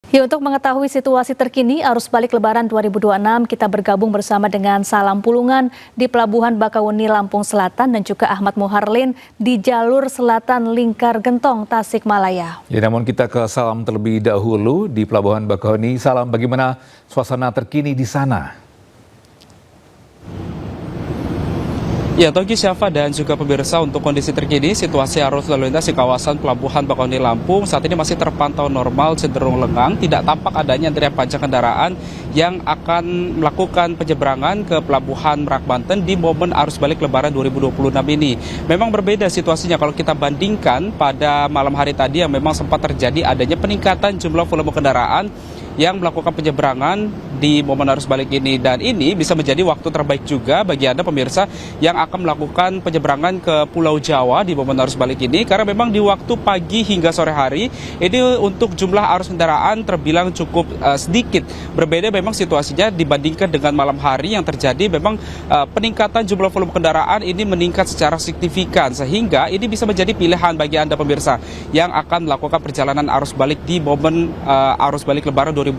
Ya, untuk mengetahui situasi terkini arus balik Lebaran 2026, kita bergabung bersama dengan Salam Pulungan di Pelabuhan Bakauheni, Lampung Selatan, dan juga Ahmad Muharlin di jalur selatan Lingkar Gentong, Tasikmalaya. Ya, namun kita ke Salam terlebih dahulu di Pelabuhan Bakauheni. Salam, bagaimana suasana terkini di sana? Ya, Togi, Syafa, dan juga pemirsa, untuk kondisi terkini, situasi arus lalu lintas di kawasan Pelabuhan Bakauheni Lampung saat ini masih terpantau normal, cenderung lengang, tidak tampak adanya antrian panjang kendaraan yang akan melakukan penyeberangan ke Pelabuhan Merak Banten di momen arus balik Lebaran 2026 ini. Memang berbeda situasinya kalau kita bandingkan pada malam hari tadi yang memang sempat terjadi adanya peningkatan jumlah volume kendaraan yang melakukan penyeberangan di momen arus balik ini, dan ini bisa menjadi waktu terbaik juga bagi Anda pemirsa yang akan melakukan penyeberangan ke Pulau Jawa di momen arus balik ini, karena memang di waktu pagi hingga sore hari ini untuk jumlah arus kendaraan terbilang cukup sedikit. Berbeda memang situasinya dibandingkan dengan malam hari yang terjadi memang peningkatan jumlah volume kendaraan ini meningkat secara signifikan, sehingga ini bisa menjadi pilihan bagi Anda pemirsa yang akan melakukan perjalanan arus balik di momen arus balik Lebaran 2026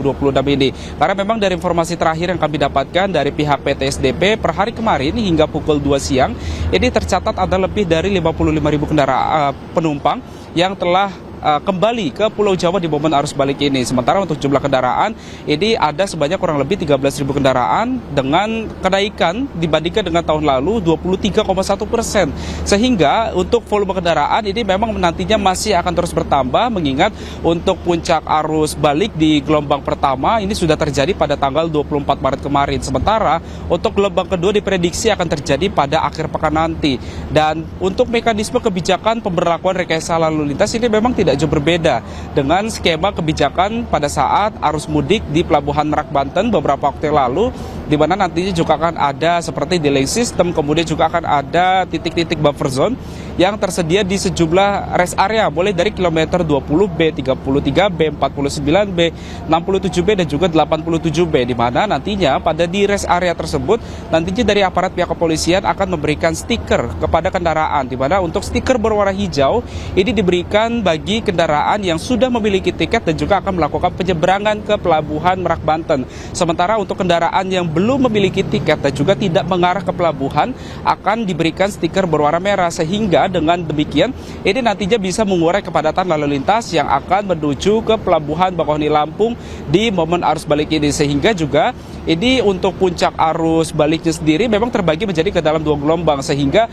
ini. Karena memang dari informasi terakhir yang kami dapatkan dari pihak PT SDP per hari kemarin hingga pukul 2 siang, ini tercatat ada lebih dari 55.000 kendaraan penumpang yang telah kembali ke Pulau Jawa di momen arus balik ini. Sementara untuk jumlah kendaraan ini ada sebanyak kurang lebih 13.000 kendaraan dengan kenaikan dibandingkan dengan tahun lalu 23,1%. Sehingga untuk volume kendaraan ini memang nantinya masih akan terus bertambah, mengingat untuk puncak arus balik di gelombang pertama ini sudah terjadi pada tanggal 24 Maret kemarin. Sementara untuk gelombang kedua diprediksi akan terjadi pada akhir pekan nanti. Dan untuk mekanisme kebijakan pemberlakuan rekayasa lalu lintas ini memang tidak jauh berbeda dengan skema kebijakan pada saat arus mudik di Pelabuhan Merak Banten beberapa waktu yang lalu, di mana nantinya juga akan ada seperti delay system, kemudian juga akan ada titik-titik buffer zone yang tersedia di sejumlah rest area, mulai dari kilometer 20B, 33B, 49B, 67B, dan juga 87B, di mana nantinya pada di rest area tersebut nantinya dari aparat pihak kepolisian akan memberikan stiker kepada kendaraan, di mana untuk stiker berwarna hijau ini diberikan bagi kendaraan yang sudah memiliki tiket dan juga akan melakukan penyeberangan ke Pelabuhan Merak Banten. Sementara untuk kendaraan yang belum memiliki tiket dan juga tidak mengarah ke pelabuhan akan diberikan stiker berwarna merah, sehingga dengan demikian ini nantinya bisa mengurai kepadatan lalu lintas yang akan menuju ke Pelabuhan Bakauheni Lampung di momen arus balik ini. Sehingga juga ini untuk puncak arus baliknya sendiri memang terbagi menjadi ke dalam dua gelombang, sehingga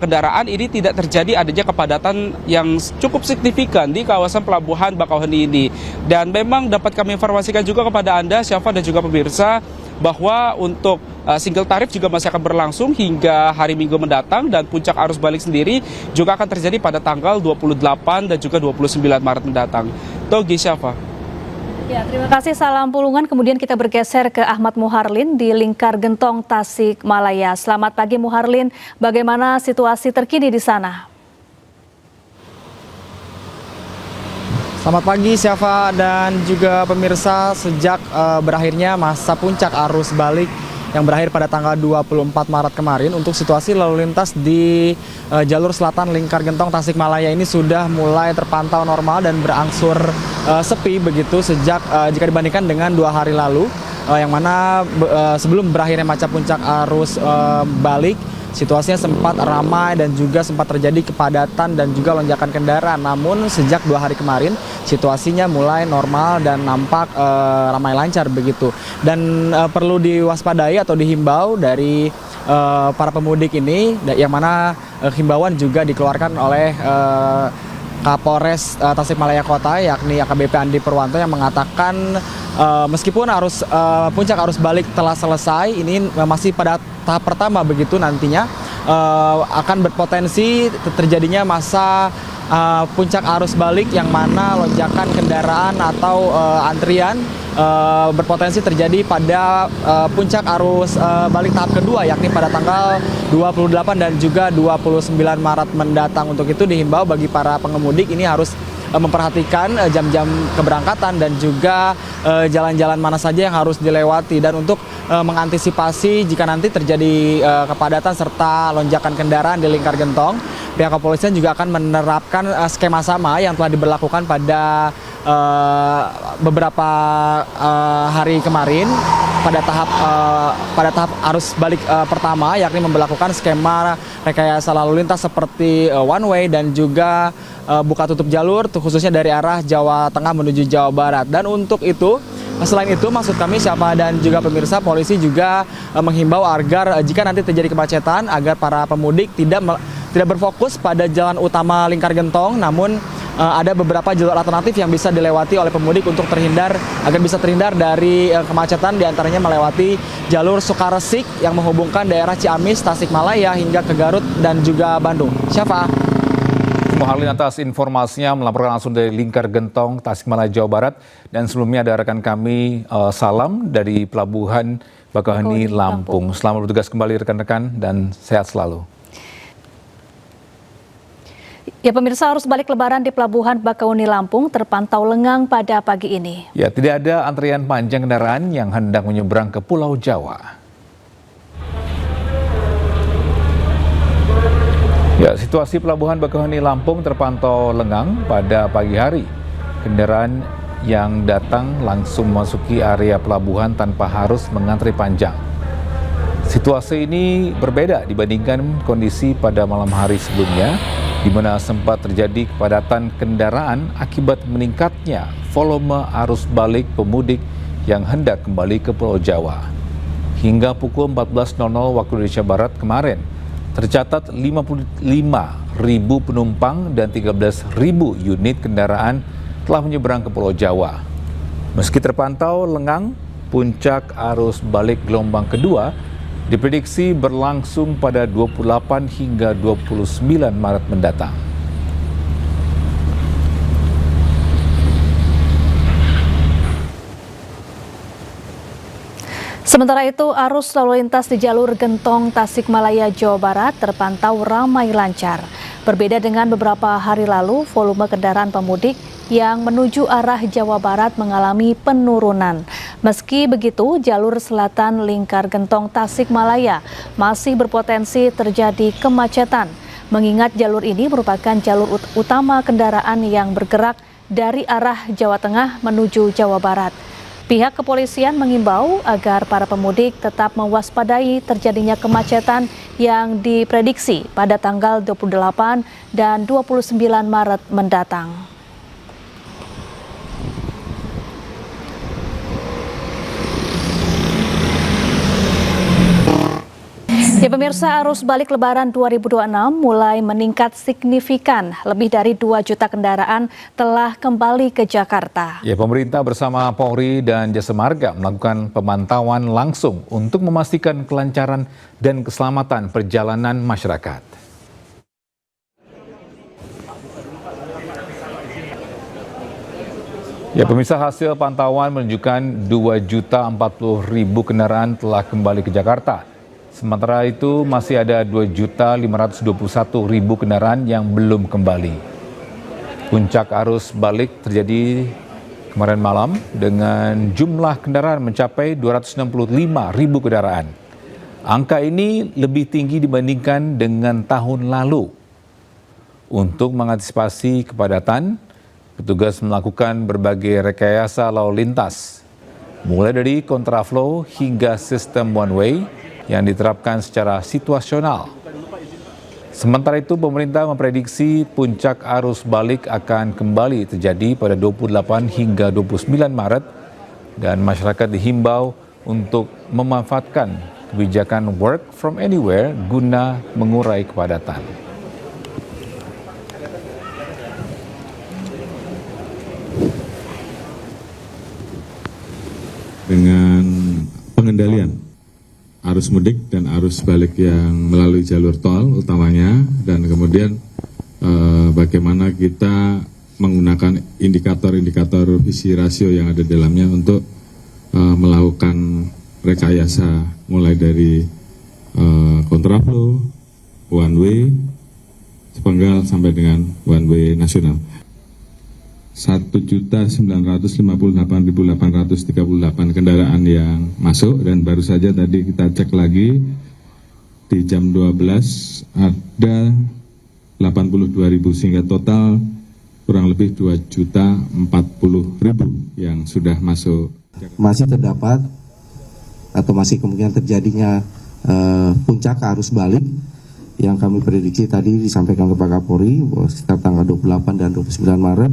kendaraan ini tidak terjadi adanya kepadatan yang cukup signifikan di kawasan Pelabuhan Bakauheni ini. Dan memang dapat kami informasikan juga kepada Anda, Syafa, dan juga pemirsa, bahwa untuk single tarif juga masih akan berlangsung hingga hari Minggu mendatang, dan puncak arus balik sendiri juga akan terjadi pada tanggal 28 dan juga 29 Maret mendatang. Togi, Syafa. Ya, terima kasih Salam Pulungan. Kemudian kita bergeser ke Ahmad Muharlin di Lingkar Gentong, Tasikmalaya. Selamat pagi Muharlin, bagaimana situasi terkini di sana? Selamat pagi Syafa dan juga pemirsa. Sejak berakhirnya masa puncak arus balik yang berakhir pada tanggal 24 Maret kemarin, untuk situasi lalu lintas di jalur selatan Lingkar Gentong Tasikmalaya ini sudah mulai terpantau normal dan berangsur sepi begitu sejak jika dibandingkan dengan 2 hari lalu, yang mana sebelum berakhirnya masa puncak arus balik, situasinya sempat ramai dan juga sempat terjadi kepadatan dan juga lonjakan kendaraan. Namun sejak 2 hari kemarin situasinya mulai normal dan nampak ramai lancar begitu. Dan perlu diwaspadai atau dihimbau dari para pemudik ini, yang mana himbauan juga dikeluarkan oleh Kapolres Tasikmalaya Kota, yakni AKBP Andi Purwanto, yang mengatakan meskipun puncak arus balik telah selesai, ini masih pada tahap pertama begitu, nantinya akan berpotensi terjadinya masa puncak arus balik yang mana lonjakan kendaraan atau antrian berpotensi terjadi pada puncak arus balik tahap kedua, yakni pada tanggal 28 dan juga 29 Maret mendatang. Untuk itu dihimbau bagi para pengemudi ini harus memperhatikan jam-jam keberangkatan dan juga jalan-jalan mana saja yang harus dilewati. Dan untuk mengantisipasi jika nanti terjadi kepadatan serta lonjakan kendaraan di Lingkar Gentong, pihak kepolisian juga akan menerapkan skema sama yang telah diberlakukan pada beberapa hari kemarin pada tahap arus balik pertama, yakni memberlakukan skema rekayasa lalu lintas seperti one way dan juga buka tutup jalur khususnya dari arah Jawa Tengah menuju Jawa Barat. Dan untuk itu, selain itu, maksud kami Syafa dan juga pemirsa, polisi juga menghimbau agar jika nanti terjadi kemacetan, agar para pemudik tidak berfokus pada jalan utama Lingkar Gentong, namun ada beberapa jalur alternatif yang bisa dilewati oleh pemudik untuk agar bisa terhindar dari kemacetan, diantaranya melewati jalur Sukaresik yang menghubungkan daerah Ciamis, Tasikmalaya hingga ke Garut dan juga Bandung. Syafa. Muharlin atas informasinya melaporkan langsung dari Lingkar Gentong, Tasikmalaya, Jawa Barat. Dan sebelumnya ada rekan kami Salam dari Pelabuhan Bakauheni, Lampung. Selamat bertugas kembali rekan-rekan dan sehat selalu. Ya pemirsa, arus balik lebaran di Pelabuhan Bakauheni, Lampung terpantau lengang pada pagi ini. Ya, tidak ada antrian panjang kendaraan yang hendak menyeberang ke Pulau Jawa. Ya, situasi Pelabuhan Bakauheni, Lampung terpantau lengang pada pagi hari. Kendaraan yang datang langsung memasuki area pelabuhan tanpa harus mengantri panjang. Situasi ini berbeda dibandingkan kondisi pada malam hari sebelumnya, di mana sempat terjadi kepadatan kendaraan akibat meningkatnya volume arus balik pemudik yang hendak kembali ke Pulau Jawa. Hingga pukul 14.00 waktu Indonesia Barat kemarin, tercatat 55.000 penumpang dan 13.000 unit kendaraan telah menyeberang ke Pulau Jawa. Meski terpantau lengang, puncak arus balik gelombang kedua diprediksi berlangsung pada 28 hingga 29 Maret mendatang. Sementara itu, arus lalu lintas di jalur Gentong, Tasikmalaya, Jawa Barat terpantau ramai lancar. Berbeda dengan beberapa hari lalu, volume kendaraan pemudik yang menuju arah Jawa Barat mengalami penurunan. Meski begitu, jalur selatan Lingkar Gentong Tasikmalaya masih berpotensi terjadi kemacetan, mengingat jalur ini merupakan jalur utama kendaraan yang bergerak dari arah Jawa Tengah menuju Jawa Barat. Pihak kepolisian mengimbau agar para pemudik tetap mewaspadai terjadinya kemacetan yang diprediksi pada tanggal 28 dan 29 Maret mendatang. Ya pemirsa, arus balik Lebaran 2026 mulai meningkat signifikan. Lebih dari 2 juta kendaraan telah kembali ke Jakarta. Ya, pemerintah bersama Polri dan Jasa Marga melakukan pemantauan langsung untuk memastikan kelancaran dan keselamatan perjalanan masyarakat. Ya, pemirsa, hasil pantauan menunjukkan 2.040.000 kendaraan telah kembali ke Jakarta. Sementara itu masih ada 2.521.000 kendaraan yang belum kembali. Puncak arus balik terjadi kemarin malam dengan jumlah kendaraan mencapai 265.000 kendaraan. Angka ini lebih tinggi dibandingkan dengan tahun lalu. Untuk mengantisipasi kepadatan, petugas melakukan berbagai rekayasa lalu lintas, mulai dari kontraflow hingga sistem one way yang diterapkan secara situasional. Sementara itu, pemerintah memprediksi puncak arus balik akan kembali terjadi pada 28 hingga 29 Maret dan masyarakat dihimbau untuk memanfaatkan kebijakan work from anywhere guna mengurai kepadatan. Dengan pengendalian arus mudik dan arus balik yang melalui jalur tol utamanya, dan kemudian bagaimana kita menggunakan indikator-indikator visi rasio yang ada di dalamnya untuk melakukan rekayasa mulai dari kontraflow, one way, sepenggal sampai dengan one way nasional. 1.958.838 kendaraan yang masuk, dan baru saja tadi kita cek lagi di jam 12 ada 82.000, sehingga total kurang lebih 2.040.000 yang sudah masuk. Masih terdapat atau masih kemungkinan terjadinya puncak arus balik yang kami prediksi tadi disampaikan ke Pak Kapolri bahwa sekitar tanggal 28 dan 29 Maret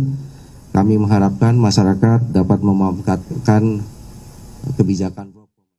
kami mengharapkan masyarakat dapat memanfaatkan kebijakan